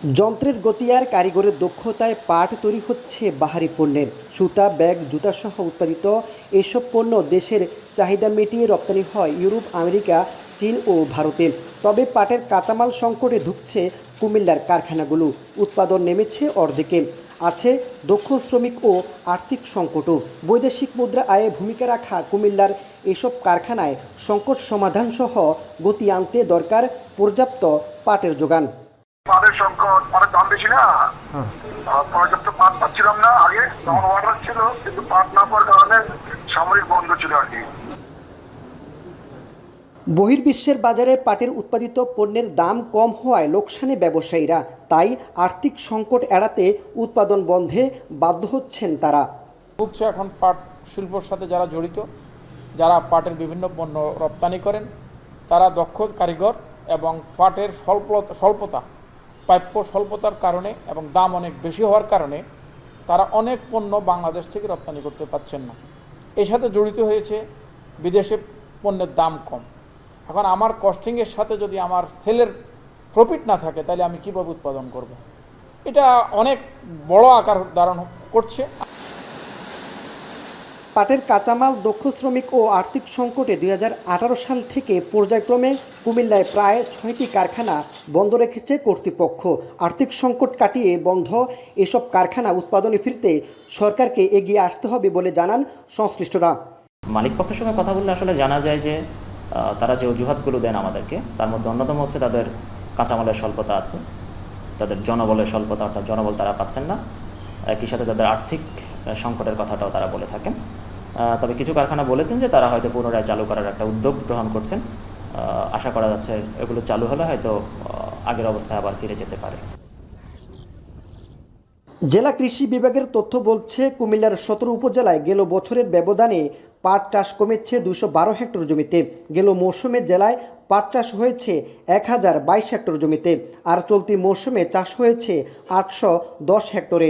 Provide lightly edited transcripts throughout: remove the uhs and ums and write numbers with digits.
যন্ত্রের গতি আর কারিগরের দক্ষতায় পাট তৈরি হচ্ছে বাহারি পণ্যের। সুতা, ব্যাগ, জুতাসহ উৎপাদিত এসব পণ্য দেশের চাহিদা মিটিয়ে রপ্তানি হয় ইউরোপ, আমেরিকা, চীন ও ভারতে। তবে পাটের কাঁচামাল সংকটে ধুঁকছে কুমিল্লার কারখানাগুলো। উৎপাদন নেমেছে অর্ধেকে। আছে দক্ষ শ্রমিক ও আর্থিক সংকটও। বৈদেশিক মুদ্রা আয়ে ভূমিকা রাখা কুমিল্লার এসব কারখানায় সংকট সমাধান সহ গতি আনতে দরকার পর্যাপ্ত পাটের যোগান। পাটের সংকট, পাটের দাম বেশি না, পর্যাপ্ত পাট পাচ্ছিলাম না আগে, তখন অর্ডার ছিল কিন্তু পাট না পাওয়ার কারণে সাময়িক বন্ধ ছিল আর কি। বহির্বিশ্বের বাজারে পাটের উৎপাদিত পণ্যের দাম কম হওয়ায় লোকসানে ব্যবসায়ীরা। তাই আর্থিক সংকট এড়াতে উৎপাদন বন্ধে বাধ্য হচ্ছেন তারা। হচ্ছে এখন পাট শিল্পর সাথে যারা জড়িত, যারা পাটের বিভিন্ন পণ্য রপ্তানি করেন, তারা দক্ষ কারিগর এবং পাটের স্বল্পতার কারণে এবং দাম অনেক বেশি হওয়ার কারণে তারা অনেক পণ্য বাংলাদেশ থেকে রপ্তানি করতে পারছেন না। এর সাথে জড়িত হয়েছে বিদেশে পণ্যের দাম কম। এখন আমার কস্টিংয়ের সাথে যদি আমার সেলের প্রফিট না থাকে, তাহলে আমি কীভাবে উৎপাদন করব? এটা অনেক বড় আকার ধারণ করছে। পাটের কাঁচামাল, দক্ষ শ্রমিক ও আর্থিক সংকটে 2018 সাল থেকে পর্যায়ক্রমে কুমিল্লায় প্রায় 6টি কারখানা বন্ধ রেখেছে কর্তৃপক্ষ। আর্থিক সংকট কাটিয়ে বন্ধ এসব কারখানা উৎপাদনে ফিরতে সরকারকে এগিয়ে আসতে হবে বলে জানান সংশ্লিষ্টরা। মালিক পক্ষের সঙ্গে কথা বললে আসলে জানা যায় যে তারা যে অজুহাতগুলো দেন আমাদেরকে, তার মধ্যে অন্যতম হচ্ছে তাদের কাঁচামালের স্বল্পতা আছে, তাদের জনবলের স্বল্পতা, অর্থাৎ জনবল তারা পাচ্ছেন না। একই সাথে তাদের আর্থিক সংকটের কথাটাও তারা বলে থাকেন। তবে কিছু কারখানা বলেছেন যে তারা হয়তো পুনরায় চালু করার একটা উদ্যোগ গ্রহণ করছেন। আশা করা যাচ্ছে এগুলো চালু হলে হয়তো আগের অবস্থায় আবার ফিরে যেতে পারে। জেলা কৃষি বিভাগের তথ্য বলছে, কুমিল্লার 17 উপজেলায় গেল বছরের ব্যবধানে পাট চাষ কমেছে 212 হেক্টর জমিতে। গেল মৌসুমে জেলায় পাট চাষ হয়েছে 1022 হেক্টর জমিতে, আর চলতি মৌসুমে চাষ হয়েছে 810 হেক্টরে।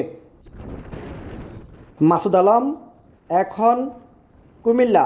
মাসুদ আলম, এখন, কুমিল্লা।